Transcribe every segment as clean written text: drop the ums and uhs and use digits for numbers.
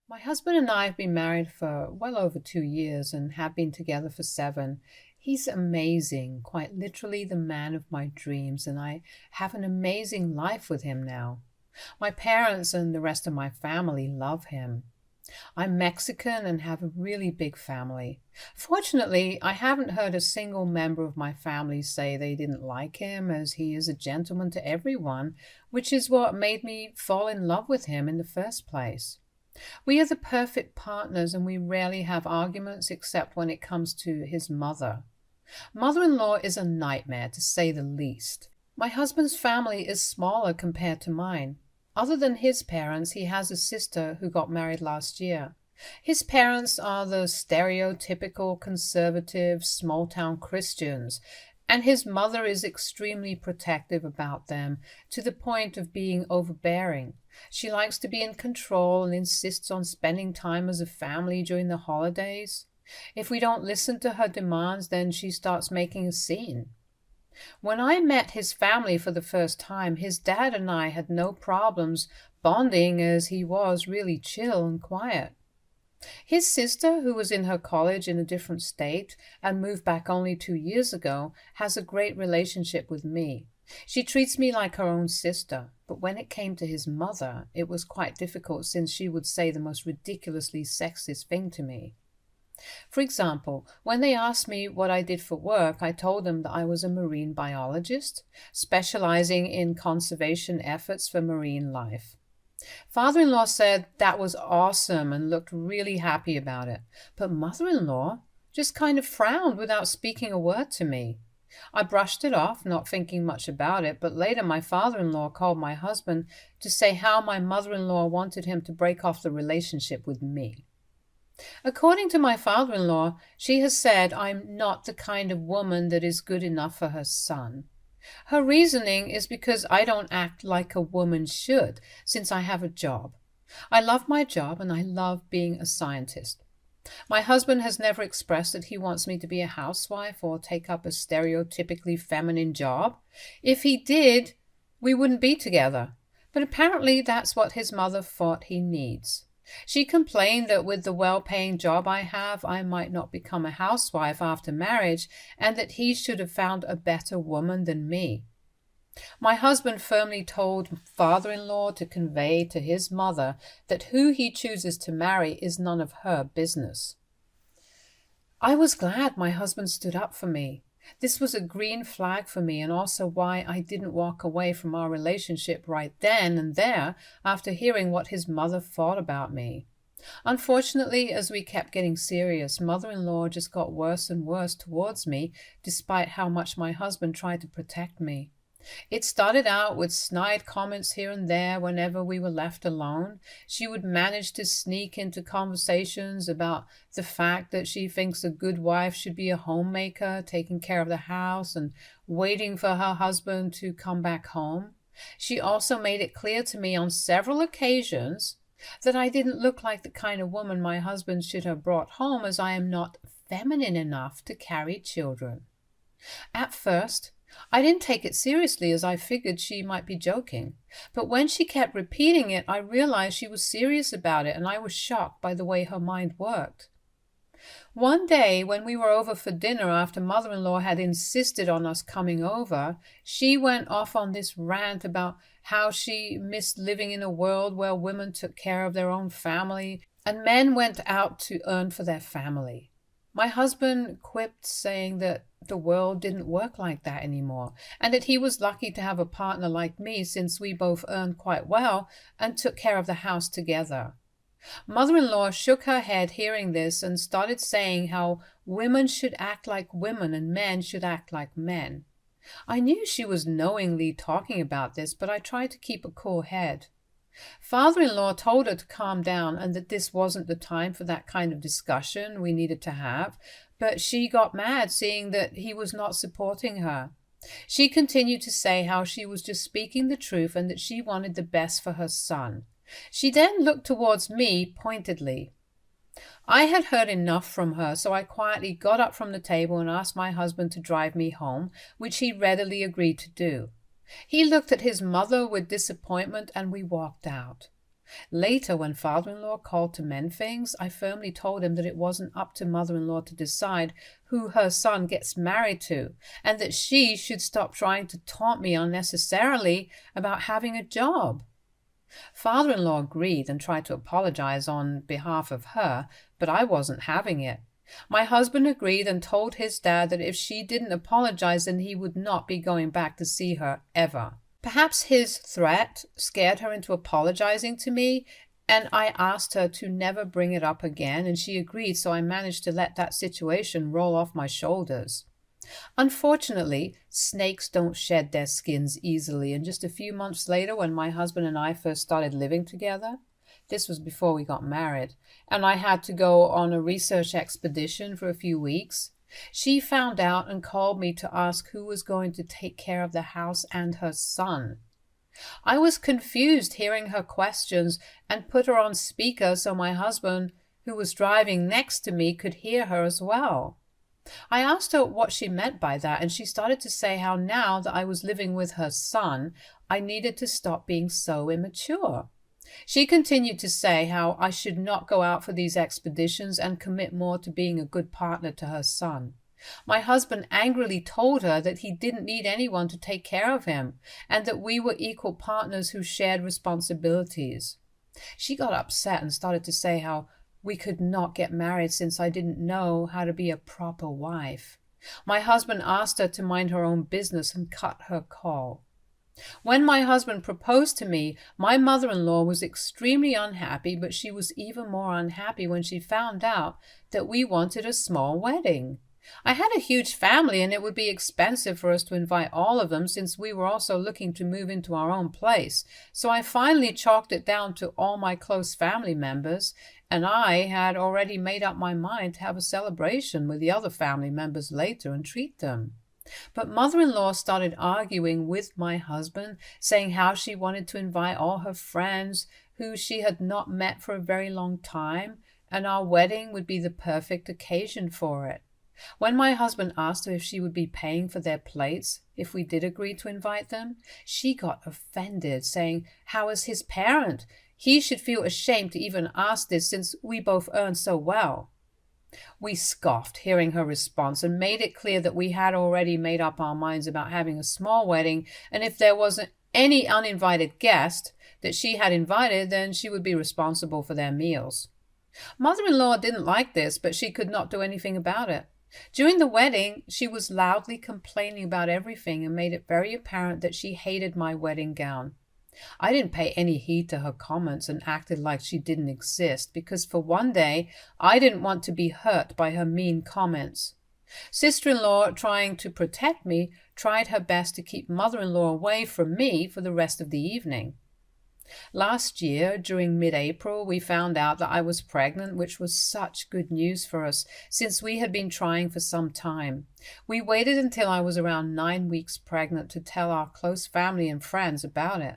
My husband and I have been married for well over 2 years and have been together for 7. He's amazing, quite literally the man of my dreams, and I have an amazing life with him now. My parents and the rest of my family love him. I'm Mexican and have a really big family. Fortunately, I haven't heard a single member of my family say they didn't like him, as he is a gentleman to everyone, which is what made me fall in love with him in the first place. We are the perfect partners and we rarely have arguments except when it comes to his mother. Mother in law is a nightmare, to say the least. My husband's family is smaller compared to mine. Other than his parents, he has a sister who got married last year. His parents are the stereotypical conservative small town Christians, and his mother is extremely protective about them to the point of being overbearing. She likes to be in control and insists on spending time as a family during the holidays. If we don't listen to her demands, then she starts making a scene. When I met his family for the first time, his dad and I had no problems bonding as he was really chill and quiet. His sister, who was in her college in a different state and moved back only 2 years ago, has a great relationship with me. She treats me like her own sister, but when it came to his mother, it was quite difficult since she would say the most ridiculously sexist thing to me. For example, when they asked me what I did for work, I told them that I was a marine biologist, specializing in conservation efforts for marine life. Father-in-law said that was awesome and looked really happy about it, but mother-in-law just kind of frowned without speaking a word to me. I brushed it off, not thinking much about it, but later my father-in-law called my husband to say how my mother-in-law wanted him to break off the relationship with me. According to my father-in-law, she has said I'm not the kind of woman that is good enough for her son. Her reasoning is because I don't act like a woman should, since I have a job. I love my job and I love being a scientist. My husband has never expressed that he wants me to be a housewife or take up a stereotypically feminine job. If he did, we wouldn't be together. But apparently that's what his mother thought he needs. She complained that with the well-paying job I have, I might not become a housewife after marriage, and that he should have found a better woman than me. My husband firmly told father-in-law to convey to his mother that who he chooses to marry is none of her business. I was glad my husband stood up for me. This was a green flag for me and also why I didn't walk away from our relationship right then and there after hearing what his mother thought about me. Unfortunately, as we kept getting serious, mother-in-law just got worse and worse towards me, despite how much my husband tried to protect me. It started out with snide comments here and there whenever we were left alone. She would manage to sneak into conversations about the fact that she thinks a good wife should be a homemaker, taking care of the house and waiting for her husband to come back home. She also made it clear to me on several occasions that I didn't look like the kind of woman my husband should have brought home, as I am not feminine enough to carry children. At first, I didn't take it seriously as I figured she might be joking, but when she kept repeating it, I realized she was serious about it, and I was shocked by the way her mind worked. One day, when we were over for dinner after mother-in-law had insisted on us coming over, she went off on this rant about how she missed living in a world where women took care of their own family and men went out to earn for their family. My husband quipped saying that the world didn't work like that anymore, and that he was lucky to have a partner like me since we both earned quite well and took care of the house together. Mother-in-law shook her head hearing this and started saying how women should act like women and men should act like men. I knew she was knowingly talking about this, but I tried to keep a cool head. Father-in-law told her to calm down and that this wasn't the time for that kind of discussion we needed to have, but she got mad seeing that he was not supporting her. She continued to say how she was just speaking the truth and that she wanted the best for her son. She then looked towards me pointedly. I had heard enough from her, so I quietly got up from the table and asked my husband to drive me home, which he readily agreed to do. He looked at his mother with disappointment and we walked out. Later, when father-in-law called to mend things, I firmly told him that it wasn't up to mother-in-law to decide who her son gets married to, and that she should stop trying to taunt me unnecessarily about having a job. Father-in-law agreed and tried to apologize on behalf of her, but I wasn't having it. My husband agreed and told his dad that if she didn't apologize, then he would not be going back to see her ever. Perhaps his threat scared her into apologizing to me, and I asked her to never bring it up again, and she agreed, so I managed to let that situation roll off my shoulders. Unfortunately, snakes don't shed their skins easily, and just a few months later, when my husband and I first started living together, this was before we got married, and I had to go on a research expedition for a few weeks, she found out and called me to ask who was going to take care of the house and her son. I was confused hearing her questions and put her on speaker so my husband, who was driving next to me, could hear her as well. I asked her what she meant by that, and she started to say how now that I was living with her son, I needed to stop being so immature. She continued to say how I should not go out for these expeditions and commit more to being a good partner to her son. My husband angrily told her that he didn't need anyone to take care of him, and that we were equal partners who shared responsibilities. She got upset and started to say how we could not get married since I didn't know how to be a proper wife. My husband asked her to mind her own business and cut her call. When my husband proposed to me, my mother-in-law was extremely unhappy, but she was even more unhappy when she found out that we wanted a small wedding. I had a huge family, and it would be expensive for us to invite all of them since we were also looking to move into our own place. So I finally chalked it down to all my close family members, and I had already made up my mind to have a celebration with the other family members later and treat them. But mother-in-law started arguing with my husband, saying how she wanted to invite all her friends who she had not met for a very long time, and our wedding would be the perfect occasion for it. When my husband asked her if she would be paying for their plates if we did agree to invite them, she got offended, saying how as his parent, he should feel ashamed to even ask this since we both earn so well. We scoffed, hearing her response, and made it clear that we had already made up our minds about having a small wedding, and if there wasn't any uninvited guest that she had invited, then she would be responsible for their meals. Mother-in-law didn't like this, but she could not do anything about it. During the wedding, she was loudly complaining about everything and made it very apparent that she hated my wedding gown. I didn't pay any heed to her comments and acted like she didn't exist because for one day I didn't want to be hurt by her mean comments. Sister-in-law, trying to protect me, tried her best to keep mother-in-law away from me for the rest of the evening. Last year, during mid-April, we found out that I was pregnant, which was such good news for us, since we had been trying for some time. We waited until I was around 9 weeks pregnant to tell our close family and friends about it.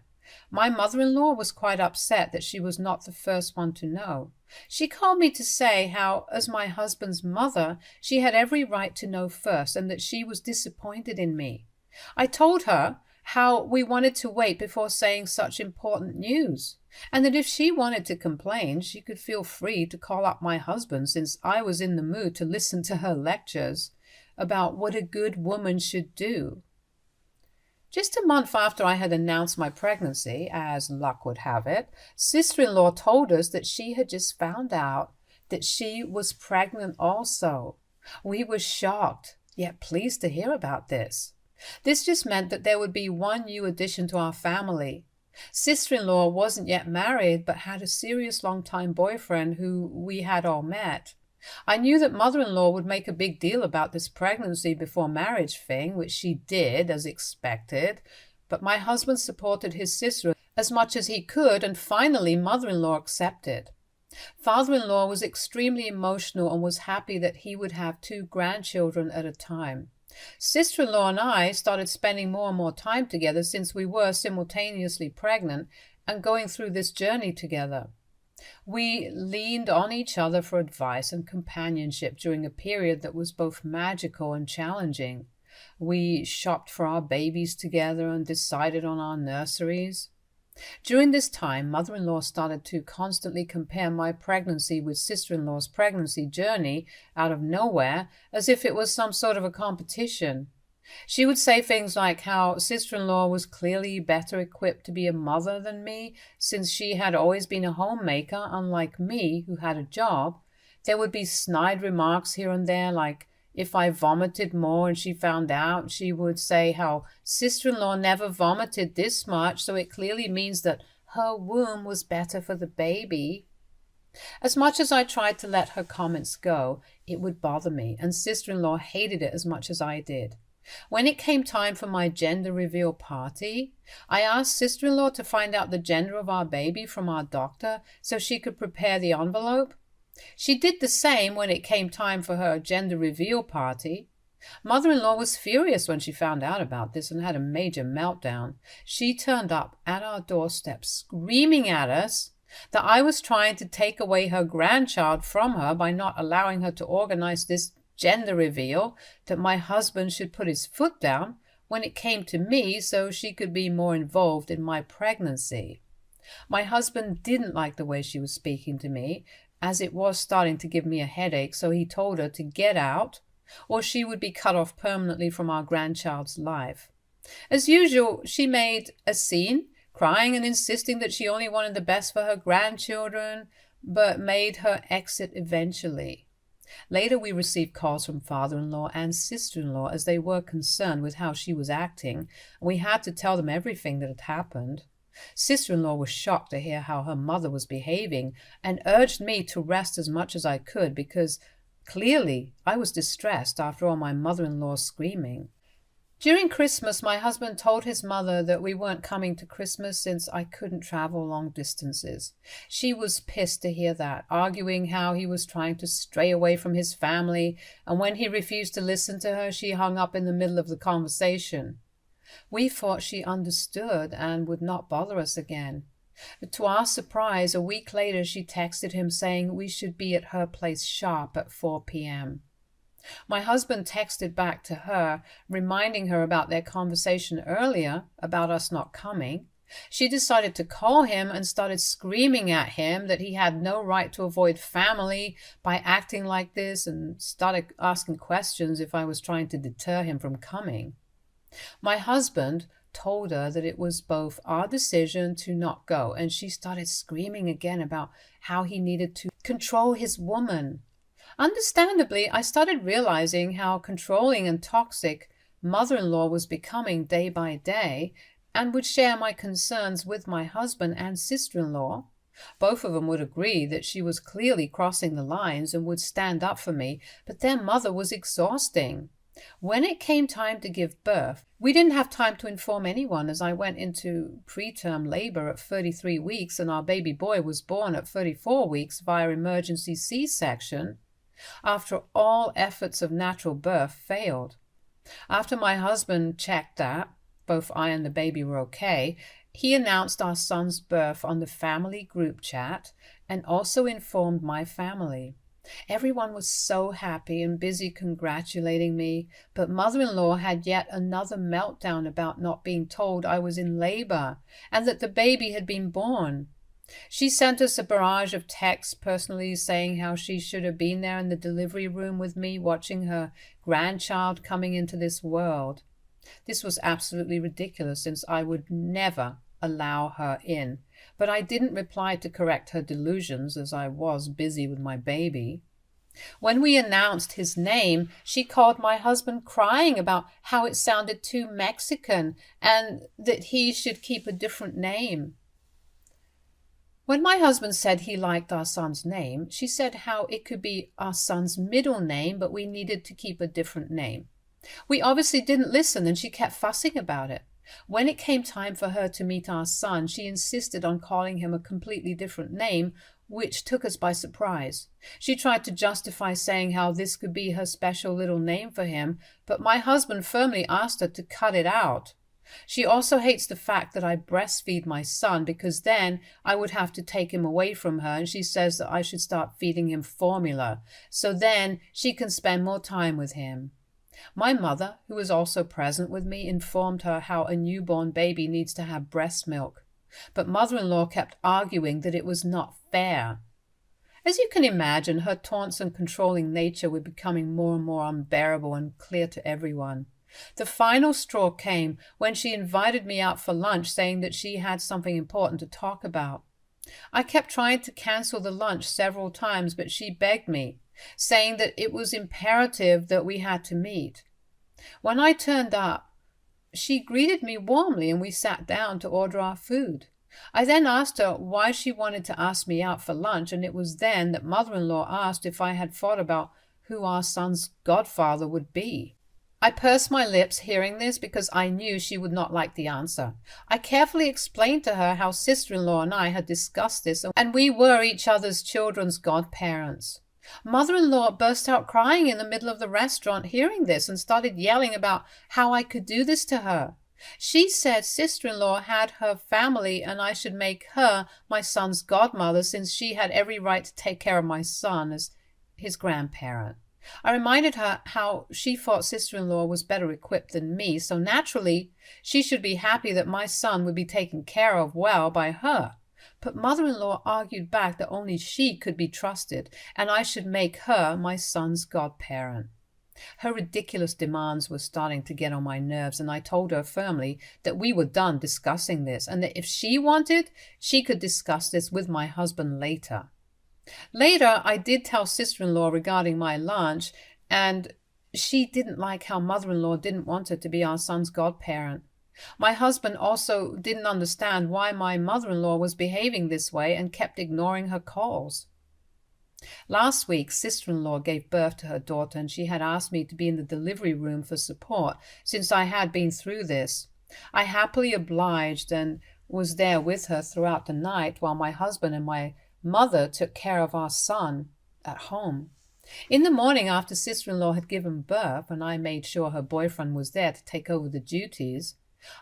My mother-in-law was quite upset that she was not the first one to know. She called me to say how, as my husband's mother, she had every right to know first and that she was disappointed in me. I told her how we wanted to wait before saying such important news, and that if she wanted to complain, she could feel free to call up my husband since I was in the mood to listen to her lectures about what a good woman should do. Just a month after I had announced my pregnancy, as luck would have it, sister-in-law told us that she had just found out that she was pregnant also. We were shocked, yet pleased to hear about this. This just meant that there would be one new addition to our family. Sister-in-law wasn't yet married, but had a serious long-time boyfriend who we had all met. I knew that mother-in-law would make a big deal about this pregnancy before marriage thing, which she did, as expected, but my husband supported his sister as much as he could, and finally mother-in-law accepted. Father-in-law was extremely emotional and was happy that he would have 2 grandchildren at a time. Sister-in-law and I started spending more and more time together since we were simultaneously pregnant and going through this journey together. We leaned on each other for advice and companionship during a period that was both magical and challenging. We shopped for our babies together and decided on our nurseries. During this time, mother-in-law started to constantly compare my pregnancy with sister-in-law's pregnancy journey out of nowhere, as if it was some sort of a competition. She would say things like how sister-in-law was clearly better equipped to be a mother than me, since she had always been a homemaker, unlike me, who had a job. There would be snide remarks here and there, like if I vomited more and she found out, she would say how sister-in-law never vomited this much, so it clearly means that her womb was better for the baby. As much as I tried to let her comments go, it would bother me, and sister-in-law hated it as much as I did. When it came time for my gender reveal party, I asked sister-in-law to find out the gender of our baby from our doctor so she could prepare the envelope. She did the same when it came time for her gender reveal party. Mother-in-law was furious when she found out about this and had a major meltdown. She turned up at our doorstep screaming at us that I was trying to take away her grandchild from her by not allowing her to organize this gender reveal, that my husband should put his foot down when it came to me so she could be more involved in my pregnancy. My husband didn't like the way she was speaking to me, as it was starting to give me a headache, so he told her to get out, or she would be cut off permanently from our grandchild's life. As usual, she made a scene, crying and insisting that she only wanted the best for her grandchildren, but made her exit eventually. Later, we received calls from father-in-law and sister-in-law as they were concerned with how she was acting, and we had to tell them everything that had happened. Sister-in-law was shocked to hear how her mother was behaving and urged me to rest as much as I could because clearly I was distressed after all my mother-in-law's screaming. During Christmas, my husband told his mother that we weren't coming to Christmas since I couldn't travel long distances. She was pissed to hear that, arguing how he was trying to stray away from his family, and when he refused to listen to her, she hung up in the middle of the conversation. We thought she understood and would not bother us again. But to our surprise, a week later she texted him saying we should be at her place sharp at 4 p.m. My husband texted back to her, reminding her about their conversation earlier about us not coming. She decided to call him and started screaming at him that he had no right to avoid family by acting like this, and started asking questions if I was trying to deter him from coming. My husband told her that it was both our decision to not go, and she started screaming again about how he needed to control his woman. Understandably, I started realizing how controlling and toxic mother-in-law was becoming day by day, and would share my concerns with my husband and sister-in-law. Both of them would agree that she was clearly crossing the lines and would stand up for me, but their mother was exhausting. When it came time to give birth, we didn't have time to inform anyone, as I went into preterm labor at 33 weeks and our baby boy was born at 34 weeks via emergency C-section, after all efforts of natural birth failed. After my husband checked that both I and the baby were okay, he announced our son's birth on the family group chat and also informed my family. Everyone was so happy and busy congratulating me, but mother-in-law had yet another meltdown about not being told I was in labor and that the baby had been born. She sent us a barrage of texts personally saying how she should have been there in the delivery room with me watching her grandchild coming into this world. This was absolutely ridiculous, since I would never allow her in, but I didn't reply to correct her delusions as I was busy with my baby. When we announced his name, she called my husband crying about how it sounded too Mexican and that he should keep a different name. When my husband said he liked our son's name, she said how it could be our son's middle name, but we needed to keep a different name. We obviously didn't listen, and she kept fussing about it. When it came time for her to meet our son, she insisted on calling him a completely different name, which took us by surprise. She tried to justify saying how this could be her special little name for him, but my husband firmly asked her to cut it out. She also hates the fact that I breastfeed my son, because then I would have to take him away from her, and she says that I should start feeding him formula, so then she can spend more time with him. My mother, who was also present with me, informed her how a newborn baby needs to have breast milk. but mother-in-law kept arguing that it was not fair. As you can imagine, her taunts and controlling nature were becoming more and more unbearable and clear to everyone. The final straw came when she invited me out for lunch, saying that she had something important to talk about. I kept trying to cancel the lunch several times, but she begged me, saying that it was imperative that we had to meet. When I turned up, she greeted me warmly and we sat down to order our food. I then asked her why she wanted to ask me out for lunch, and it was then that mother-in-law asked if I had thought about who our son's godfather would be. I pursed my lips hearing this because I knew she would not like the answer. I carefully explained to her how sister-in-law and I had discussed this, and we were each other's children's godparents. Mother-in-law burst out crying in the middle of the restaurant hearing this and started yelling about how I could do this to her. She said sister-in-law had her family and I should make her my son's godmother since she had every right to take care of my son as his grandparent. I reminded her how she thought sister-in-law was better equipped than me, so naturally she should be happy that my son would be taken care of well by her. But mother-in-law argued back that only she could be trusted, and I should make her my son's godparent. Her ridiculous demands were starting to get on my nerves, and I told her firmly that we were done discussing this, and that if she wanted, she could discuss this with my husband later. Later, I did tell sister-in-law regarding my lunch, and she didn't like how mother-in-law didn't want her to be our son's godparent. My husband also didn't understand why my mother-in-law was behaving this way and kept ignoring her calls. Last week, sister-in-law gave birth to her daughter, and she had asked me to be in the delivery room for support since I had been through this. I happily obliged and was there with her throughout the night while my husband and my mother took care of our son at home. In the morning after sister-in-law had given birth and I made sure her boyfriend was there to take over the duties,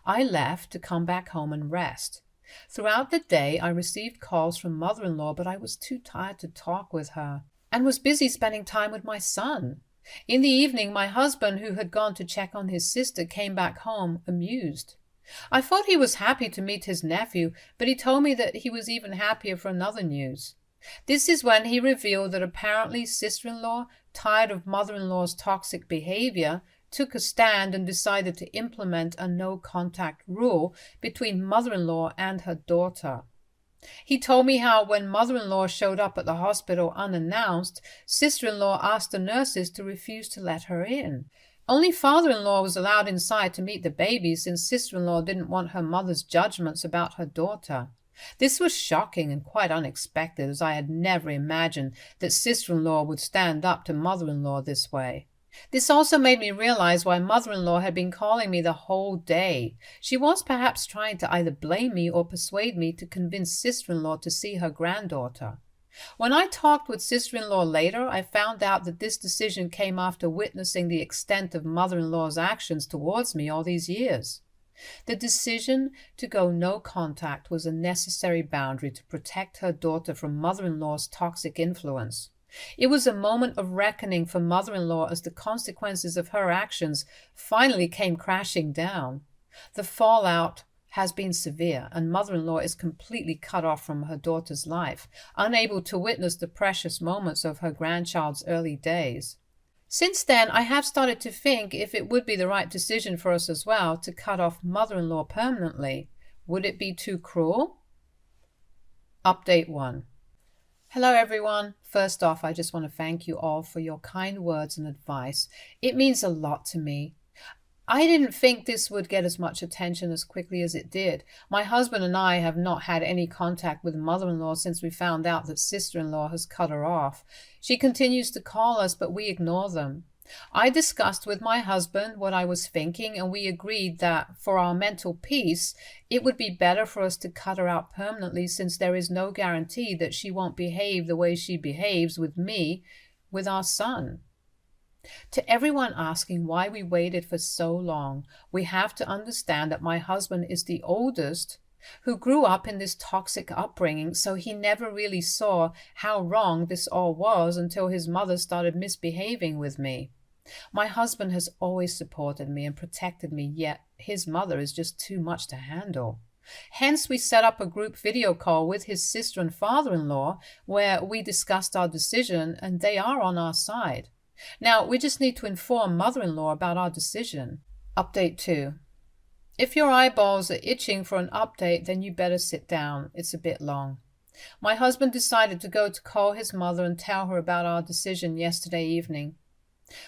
I left to come back home and rest. Throughout the day I received calls from mother-in-law, but I was too tired to talk with her and was busy spending time with my son. In the evening my husband, who had gone to check on his sister, came back home amused. I thought he was happy to meet his nephew, but he told me that he was even happier for another news. This is when he revealed that apparently sister-in-law, tired of mother-in-law's toxic behavior, took a stand and decided to implement a no-contact rule between mother-in-law and her daughter. He told me how when mother-in-law showed up at the hospital unannounced, sister-in-law asked the nurses to refuse to let her in. Only father-in-law was allowed inside to meet the baby since sister-in-law didn't want her mother's judgments about her daughter. This was shocking and quite unexpected, as I had never imagined that sister-in-law would stand up to mother-in-law this way. This also made me realize why mother-in-law had been calling me the whole day. She was perhaps trying to either blame me or persuade me to convince sister-in-law to see her granddaughter. When I talked with sister-in-law later, I found out that this decision came after witnessing the extent of mother-in-law's actions towards me all these years. The decision to go no contact was a necessary boundary to protect her daughter from mother-in-law's toxic influence. It was a moment of reckoning for mother-in-law as the consequences of her actions finally came crashing down. The fallout has been severe, and mother-in-law is completely cut off from her daughter's life, unable to witness the precious moments of her grandchild's early days. Since then, I have started to think if it would be the right decision for us as well to cut off mother-in-law permanently. Would it be too cruel? Update 1. Hello everyone. First off, I just want to thank you all for your kind words and advice. It means a lot to me. I didn't think this would get as much attention as quickly as it did. My husband and I have not had any contact with mother-in-law since we found out that sister-in-law has cut her off. She continues to call us, but we ignore them. I discussed with my husband what I was thinking, and we agreed that for our mental peace, it would be better for us to cut her out permanently since there is no guarantee that she won't behave the way she behaves with me, with our son. To everyone asking why we waited for so long, we have to understand that my husband is the oldest who grew up in this toxic upbringing, so he never really saw how wrong this all was until his mother started misbehaving with me. My husband has always supported me and protected me, yet his mother is just too much to handle. Hence, we set up a group video call with his sister and father-in-law where we discussed our decision, and they are on our side. Now, we just need to inform mother-in-law about our decision. Update 2. If your eyeballs are itching for an update, then you better sit down. It's a bit long. My husband decided to go to call his mother and tell her about our decision yesterday evening.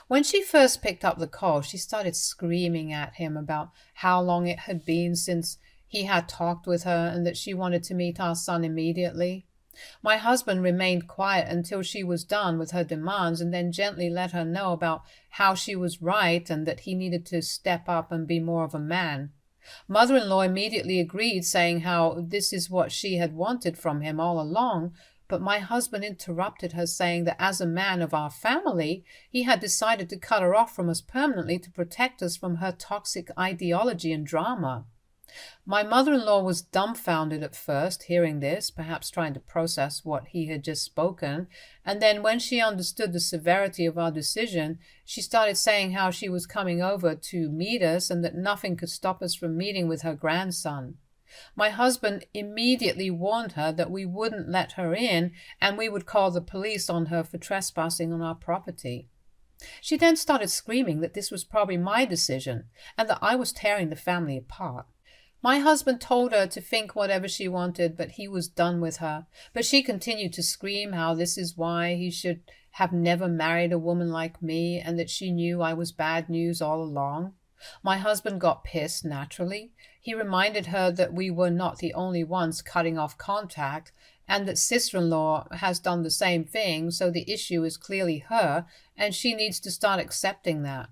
When she first picked up the call, she started screaming at him about how long it had been since he had talked with her and that she wanted to meet our son immediately. My husband remained quiet until she was done with her demands and then gently let her know about how she was right and that he needed to step up and be more of a man. Mother-in-law immediately agreed, saying how this is what she had wanted from him all along, but my husband interrupted her, saying that as a man of our family, he had decided to cut her off from us permanently to protect us from her toxic ideology and drama. My mother-in-law was dumbfounded at first, hearing this, perhaps trying to process what he had just spoken, and then when she understood the severity of our decision, she started saying how she was coming over to meet us and that nothing could stop us from meeting with her grandson. My husband immediately warned her that we wouldn't let her in and we would call the police on her for trespassing on our property. She then started screaming that this was probably my decision and that I was tearing the family apart. My husband told her to think whatever she wanted, but he was done with her. But she continued to scream how this is why he should have never married a woman like me and that she knew I was bad news all along. My husband got pissed, naturally. He reminded her that we were not the only ones cutting off contact and that sister-in-law has done the same thing, so the issue is clearly her and she needs to start accepting that.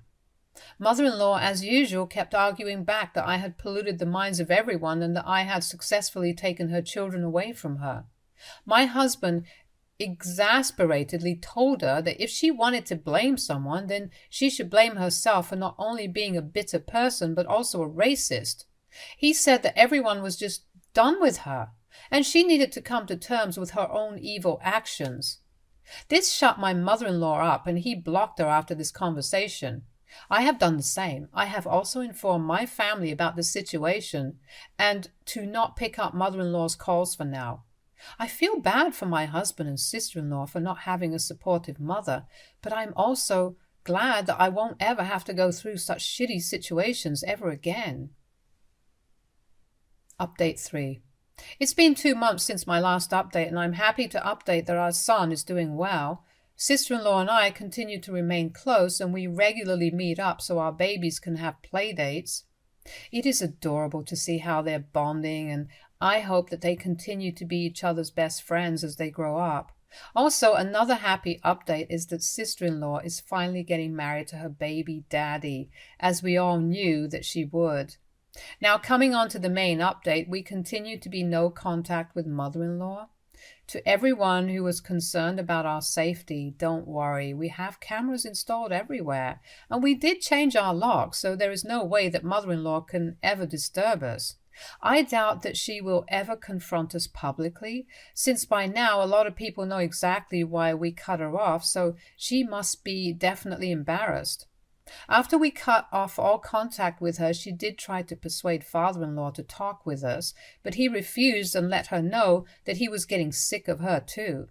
Mother-in-law, as usual, kept arguing back that I had polluted the minds of everyone and that I had successfully taken her children away from her. My husband exasperatedly told her that if she wanted to blame someone, then she should blame herself for not only being a bitter person, but also a racist. He said that everyone was just done with her, and she needed to come to terms with her own evil actions. This shut my mother-in-law up, and he blocked her after this conversation. I have done the same. I have also informed my family about the situation and to not pick up mother-in-law's calls for now. I feel bad for my husband and sister-in-law for not having a supportive mother, but I'm also glad that I won't ever have to go through such shitty situations ever again. Update 3. It's been 2 months since my last update, and I'm happy to update that our son is doing well. Sister-in-law and I continue to remain close, and we regularly meet up so our babies can have play dates. It is adorable to see how they're bonding, and I hope that they continue to be each other's best friends as they grow up. Also, another happy update is that sister-in-law is finally getting married to her baby daddy, as we all knew that she would. Now, coming on to the main update, we continue to be no contact with mother-in-law. To everyone who was concerned about our safety, don't worry, we have cameras installed everywhere, and we did change our locks, so there is no way that mother-in-law can ever disturb us. I doubt that she will ever confront us publicly, since by now a lot of people know exactly why we cut her off, so she must be definitely embarrassed. After we cut off all contact with her, she did try to persuade father-in-law to talk with us, but he refused and let her know that he was getting sick of her too.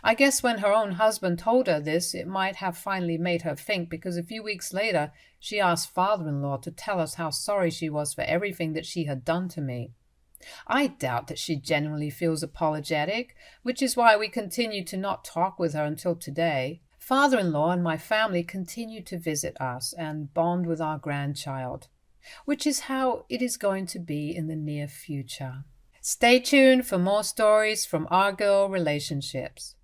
I guess when her own husband told her this, it might have finally made her think, because a few weeks later she asked father-in-law to tell us how sorry she was for everything that she had done to me. I doubt that she genuinely feels apologetic, which is why we continue to not talk with her until today. Father-in-law and my family continue to visit us and bond with our grandchild, which is how it is going to be in the near future. Stay tuned for more stories from Our Girl Relationships.